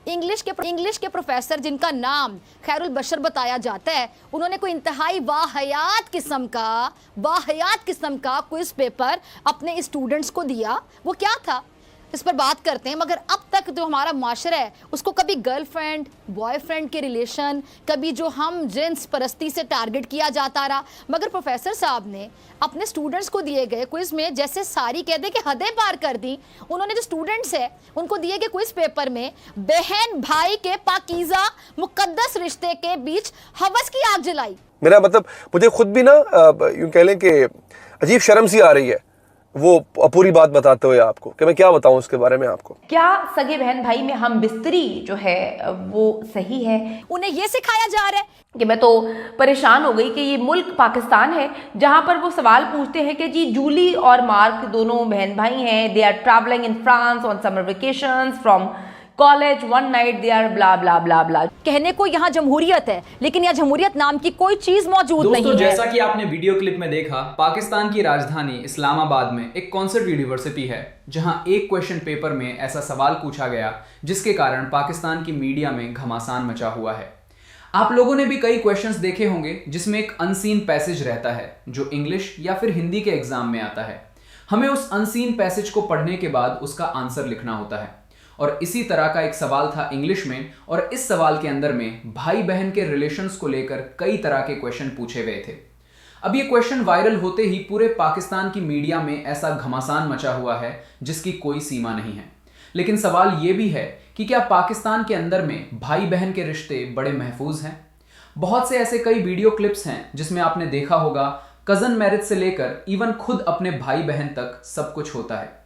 English के professor जिनका नाम खैरुल बशर बताया जाता है, उन्होंने कोई इंतहाई वाहियात किस्म का क्विज पेपर अपने स्टूडेंट्स को दिया। वो क्या था, इस पर बात करते हैं। मगर अब तक जो हमारा माशरा है उसको कभी गर्लफ्रेंड बॉयफ्रेंड के रिलेशन, कभी जो हम जिन्स परस्ती से टारगेट किया जाता रहा। मगर प्रोफेसर साहब ने अपने स्टूडेंट्स को दिए गए क्विज में जैसे सारी कह दे कि हदें पार कर दी। उन्होंने जो स्टूडेंट्स है उनको दिए गए क्विज पेपर में बहन भाई के पाकीज़ा मुकद्दस रिश्ते के बीच हवस की आग जलाई। मेरा मतलब मुझे खुद भी ना यूं कह लें कि अजीब शर्म सी आ रही है वो पूरी बात बताते हुए आपको कि मैं क्या बताऊं उसके बारे में आपको। क्या सगे बहन भाई में हम बिस्तरी जो है वो सही है? उन्हें ये सिखाया जा रहा है कि मैं तो परेशान हो गई कि ये मुल्क पाकिस्तान है जहां पर वो सवाल पूछते हैं कि जी जूली और मार्क दोनों बहन भाई हैं, they are travelling in France on summer vacations from college one night, they are blah blah blah blah. कहने को यहाँ जमहूरियत है लेकिन यहाँ जमहूरियत नाम की कोई चीज मौजूद नहीं है। जैसा कि आपने वीडियो क्लिप में देखा, पाकिस्तान की राजधानी इस्लामाबाद में एक कॉन्सेप्ट यूनिवर्सिटी है जहां एक क्वेश्चन पेपर में ऐसा सवाल पूछा गया जिसके कारण पाकिस्तान की मीडिया में घमासान मचा हुआ है। आप लोगों ने भी कई क्वेश्चंस देखे होंगे जिसमें एक अनसीन पैसेज रहता है जो इंग्लिश या फिर हिंदी के एग्जाम में आता है। हमें उस अनसीन पैसेज को पढ़ने के बाद उसका आंसर लिखना होता है और इसी तरह का एक सवाल था इंग्लिश में। और इस सवाल के अंदर में भाई बहन के रिलेशंस को लेकर कई तरह के क्वेश्चन पूछे गए थे। अब ये क्वेश्चन वायरल होते ही पूरे पाकिस्तान की मीडिया में ऐसा घमासान मचा हुआ है जिसकी कोई सीमा नहीं है। लेकिन सवाल ये भी है कि क्या पाकिस्तान के अंदर में भाई बहन के रिश्ते बड़े महफूज हैं? बहुत से ऐसे कई वीडियो क्लिप्स हैं जिसमें आपने देखा होगा कजन मैरिज से लेकर इवन खुद अपने भाई बहन तक सब कुछ होता है।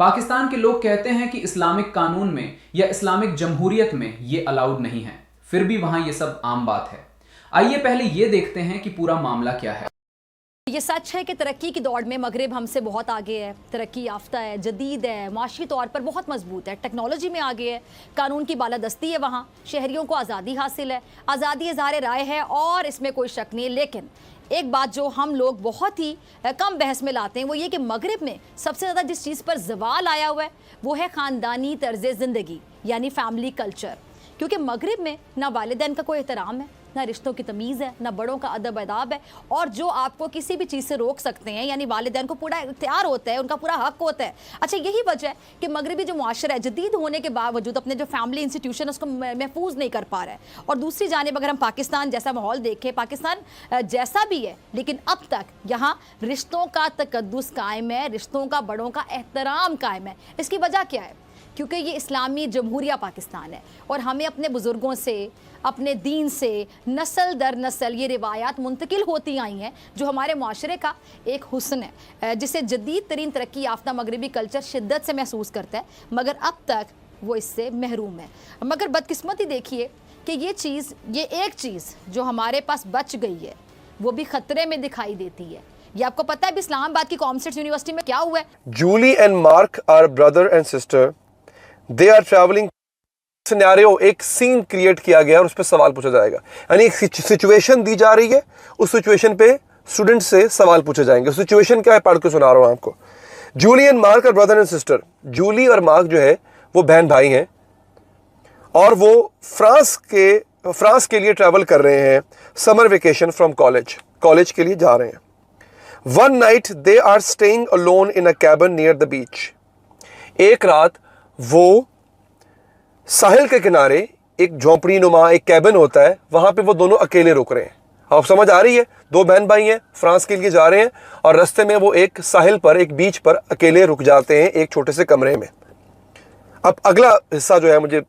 पाकिस्तान के लोग कहते हैं कि इस्लामिक कानून में या इस्लामिक जमहूरियत में ये अलाउड नहीं है, फिर भी वहां ये सब आम बात है। आइए पहले ये देखते हैं कि पूरा मामला क्या है। ये सच है कि तरक्की की दौड़ में मगरिब हमसे बहुत आगे है, तरक्की याफ्ता है, जदीद है, माशी तौर पर बहुत मजबूत है, टेक्नोलॉजी में आगे है, कानून की बालादस्ती है, वहाँ शहरियों को आज़ादी हासिल है, आज़ादी इज़हार राय है और इसमें कोई शक नहीं है। लेकिन एक बात जो हम लोग बहुत ही कम बहस में लाते हैं वो ये कि मगरिब में सबसे ज़्यादा जिस चीज़ पर जवाल आया हुआ है वो है ख़ानदानी तर्ज ज़िंदगी यानी फैमिली कल्चर। क्योंकि मगरिब में ना वालिदैन का कोई एहतराम है, ना रिश्तों की तमीज़ है, ना बड़ों का अदब अदाब है और जो आपको किसी भी चीज़ से रोक सकते हैं यानी वालिदैन को पूरा इख्तियार होता है, उनका पूरा हक होता है। अच्छा, यही वजह है कि मगरबी जो मुआशरा है जदीद होने के बावजूद अपने जो फैमिली इंस्टीट्यूशन है उसको महफूज नहीं कर पा रहा है। और दूसरी जानिब अगर हम पाकिस्तान जैसा माहौल देखें, पाकिस्तान जैसा भी है लेकिन अब तक यहाँ रिश्तों का तकद्दुस कायम है, रिश्तों का बड़ों का एहतराम कायम है। इसकी वजह क्या है? क्योंकि ये इस्लामी जमहूरिया पाकिस्तान है और हमें अपने बुज़ुर्गों से, अपने दीन से नस्ल दर नस्ल ये रिवायात मुंतकिल होती आई हैं जो हमारे माशरे का एक हुस्न है जिसे जदीद तरीन तरक्की याफ्ता मगरबी कल्चर शिद्दत से महसूस करता है, मगर अब तक वो इससे महरूम है। मगर बदकिस्मती देखिए कि ये एक चीज़ जो हमारे पास बच गई है वो भी ख़तरे में दिखाई देती है। ये आपको पता है इस्लामाबाद की कॉमर्स यूनिवर्सिटी में क्या हुआ है? Julie and Mark are brother and sister, they are travelling. Scenario, एक सीन क्रिएट किया गया और उस पर सवाल पूछा जाएगा, यानी एक सिचुएशन दी जा रही है, उस सिचुएशन पे स्टूडेंट से सवाल पूछे जाएंगे। सिचुएशन क्या है पढ़ के सुना रहा हूं आपको। Julie and Mark are brother and sister. Julie और मार्क जो है वो बहन भाई हैं और वो फ्रांस के लिए ट्रैवल कर रहे हैं समर वेकेशन फ्रॉम कॉलेज के लिए जा रहे हैं। One night they are staying alone in a cabin near the beach. एक रात वो साहिल के किनारे एक झोंपड़ी नुमा एक कैबिन होता है, वहां पे वो दोनों अकेले रुक रहे हैं। आप समझ आ रही है, दो बहन भाई हैं, फ्रांस के लिए जा रहे हैं और रास्ते में वो एक साहिल पर, एक बीच पर अकेले रुक जाते हैं एक छोटे से कमरे में। अब अगला हिस्सा जो है मुझे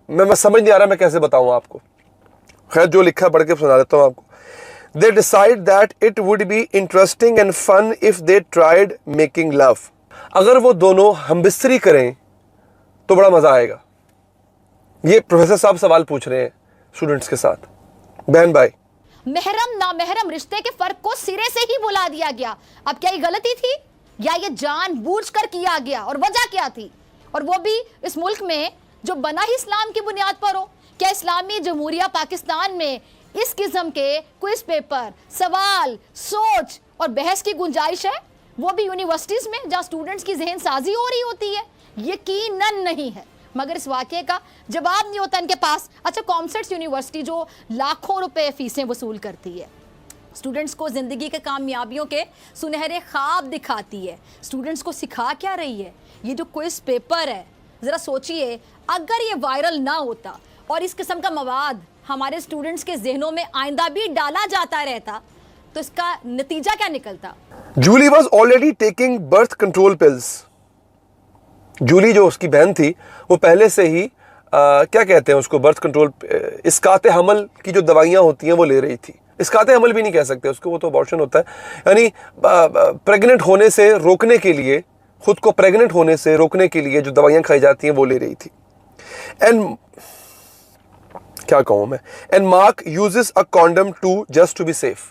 मैं समझ नहीं आ रहा मैं कैसे बताऊं आपको। खैर जो लिखा पढ़ के सुना देता हूं आपको। They decide that it would be interesting and fun if they tried making love. अगर वो दोनों हमबिस्तरी करें तो बड़ा मजा आएगा। ये प्रोफेसर साहब सवाल पूछ रहे हैं स्टूडेंट्स के साथ, बहन भाई। महरम नामहरम रिश्ते के फर्क को सिरे से ही बुला दिया गया। अब क्या ये गलती थी या ये जानबूझकर किया गया और वजह क्या थी? और वो भी इस मुल्क में जो बना ही इस्लाम की बुनियाद पर हो। क्या इस्लामी जमहूरिया पाकिस्तान में इस किस्म के क्विज पेपर, सवाल, सोच और बहस की गुंजाइश है? वो भी यूनिवर्सिटीज में जहाँ स्टूडेंट्स की जहन साजी हो रही होती है? यकीनन नहीं है। मगर इस वाक़े का जवाब नहीं होता इनके पास। अच्छा, कॉमर्स यूनिवर्सिटी जो लाखों रुपए फीसें वसूल करती है, स्टूडेंट्स को ज़िंदगी के कामयाबियों के सुनहरे ख्वाब दिखाती है, स्टूडेंट्स को सिखा क्या रही है? ये जो क्विज़ पेपर है, ज़रा सोचिए अगर ये वायरल ना होता और इस किस्म का मवाद हमारे स्टूडेंट्स के जहनों में आइंदा भी डाला जाता रहता तो इसका नतीजा क्या निकलता? Julie was already taking birth control pills. Julie जो उसकी बहन थी वो पहले से ही क्या कहते हैं उसको, बर्थ कंट्रोल, इसकाते हमल की जो दवाइयाँ होती हैं वो ले रही थी। इसकाते हमल भी नहीं कह सकते उसको, वो तो अबॉर्शन होता है, यानी प्रेग्नेंट होने से रोकने के लिए, खुद को प्रेग्नेंट होने से रोकने के लिए जो दवाइयाँ खाई जाती हैं वो ले रही थी। एंड क्या कहूँ मैं, and Mark uses a condom to just to be safe.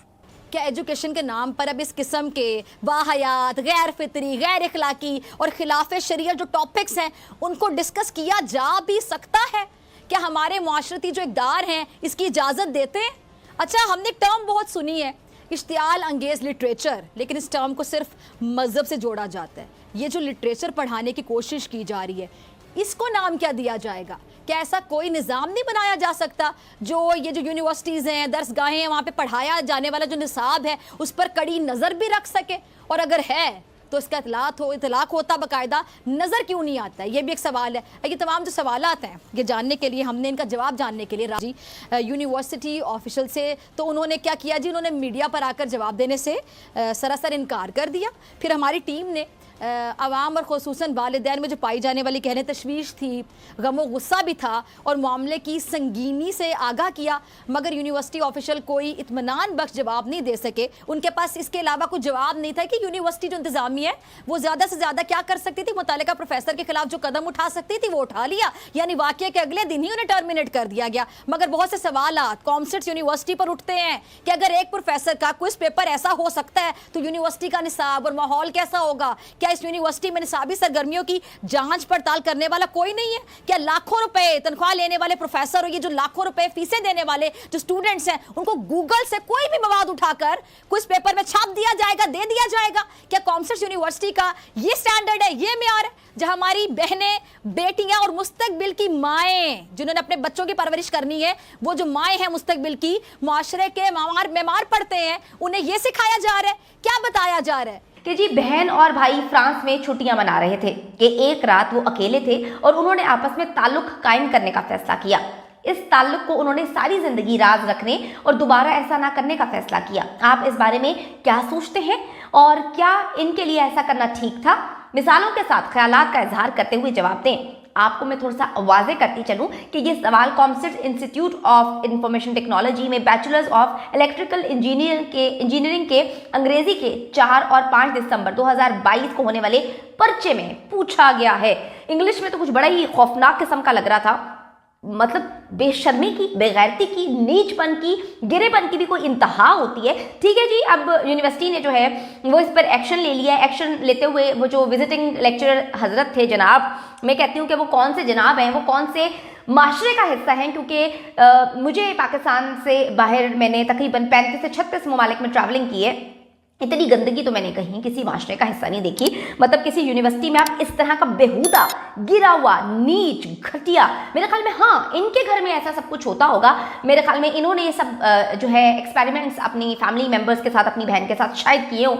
क्या एजुकेशन के नाम पर अब इस किस्म के वाहियात, गैर फितरी, गैर इखलाकी और खिलाफ शरीयत जो टॉपिक्स हैं उनको डिस्कस किया जा भी सकता है? क्या हमारे माशरती जो इक़दार हैं इसकी इजाज़त देते हैं? अच्छा, हमने टर्म बहुत सुनी है, इश्तियाल अंगेज़ लिटरेचर, लेकिन इस टर्म को सिर्फ मज़हब से जोड़ा जाता है। ये जो लिटरेचर पढ़ाने की कोशिश की जा रही है, इसको नाम क्या दिया जाएगा? क्या ऐसा कोई निज़ाम नहीं बनाया जा सकता जो ये जो यूनिवर्सिटीज़ हैं, दरसगाहें हैं, वहाँ पे पढ़ाया जाने वाला जो निसाब है उस पर कड़ी नज़र भी रख सके? और अगर है तो इसका इतलाक होता बाकायदा, नज़र क्यों नहीं आता है? ये भी एक सवाल है। ये तमाम जो सवालात हैं ये जानने के लिए, हमने इनका जवाब जानने के लिए राजी यूनिवर्सिटी ऑफिशियल से, तो उन्होंने क्या किया जी, उन्होंने मीडिया पर आकर जवाब देने से सरासर इनकार कर दिया। फिर हमारी टीम ने अवाम और ख़ुसूसन वालिदैन में जो पाई जाने वाली कहने तशवीश थी, गमो गुस्सा भी था और मामले की संगीनी से आगाह किया, मगर यूनिवर्सिटी ऑफिशियल कोई इत्मीनान बख्श जवाब नहीं दे सके। उनके पास इसके अलावा कोई जवाब नहीं था कि यूनिवर्सिटी जो इंतज़ामिया है वो ज़्यादा से ज़्यादा क्या कर सकती थी, मुतालिका प्रोफेसर के खिलाफ जो कदम उठा सकती थी वो उठा लिया, यानी वाक़े के अगले दिन ही उन्हें टर्मिनेट कर दिया गया। मगर बहुत से सवालात कॉमर्स यूनिवर्सिटी पर उठते हैं कि अगर एक प्रोफेसर का क्विज़ पेपर ऐसा हो सकता है तो यूनिवर्सिटी का निसाब और माहौल कैसा होगा? क्या इस यूनिवर्सिटी में निसाबी सरगर्मियों की जांच पड़ताल करने वाला कोई नहीं है? क्या लाखों रुपए तनख्वाह लेने वाले प्रोफेसर और ये जो लाखों रुपए फीसें देने वाले जो स्टूडेंट्स हैं उनको गूगल से कोई भी मवाद उठाकर कुछ पेपर में छाप दिया जाएगा, दे दिया जाएगा? क्या कॉमर्स यूनिवर्सिटी का ये स्टैंडर्ड है, ये मेयार है जहां हमारी बहनें, बेटियां और मुस्तकबिल की माएँ जिन्होंने अपने बच्चों की परवरिश करनी है, वो जो माएँ हैं मुस्तकबिल की, मुआशरे के मेमार पढ़ते हैं, उन्हें ये सिखाया जा रहा है, क्या बताया जा रहा है कि जी बहन और भाई फ्रांस में छुट्टियां मना रहे थे कि एक रात वो अकेले थे और उन्होंने आपस में ताल्लुक कायम करने का फैसला किया। इस ताल्लुक को उन्होंने सारी जिंदगी राज रखने और दोबारा ऐसा ना करने का फैसला किया। आप इस बारे में क्या सोचते हैं और क्या इनके लिए ऐसा करना ठीक था? मिसालों के साथ ख्यालात का इजहार करते हुए जवाब दें। आपको मैं थोड़ा सा वाज़े करती चलूं कि ये सवाल commerce institute of information technology में बैचलर्स ऑफ इलेक्ट्रिकल इंजीनियरिंग के अंग्रेजी के 4 और 5 दिसंबर 2022 को होने वाले पर्चे में पूछा गया है। इंग्लिश में तो कुछ बड़ा ही खौफनाक किस्म का लग रहा था, मतलब बेशर्मी की, बेगैरती की, नीचपन की, गिरेपन की भी कोई इंतहा होती है। ठीक है जी, अब यूनिवर्सिटी ने जो है वो इस पर एक्शन ले लिया है। एक्शन लेते हुए वो जो विजिटिंग लेक्चरर हजरत थे जनाब, मैं कहती हूँ कि वो कौन से जनाब हैं, वो कौन से माशरे का हिस्सा हैं, क्योंकि मुझे पाकिस्तान से बाहर मैंने तकरीबन 35 से 36 ममालिक में ट्रैवलिंग की है। इतनी गंदगी तो मैंने कहीं किसी माशरे का हिस्सा नहीं देखी। मतलब किसी यूनिवर्सिटी में आप इस तरह का बेहुदा, गिरा हुआ, नीच, घटिया, मेरे ख्याल में हाँ इनके घर में ऐसा सब कुछ होता होगा। मेरे ख्याल में इन्होंने ये सब जो है एक्सपेरिमेंट्स अपनी फैमिली मेम्बर्स के साथ, अपनी बहन के साथ शायद किए हों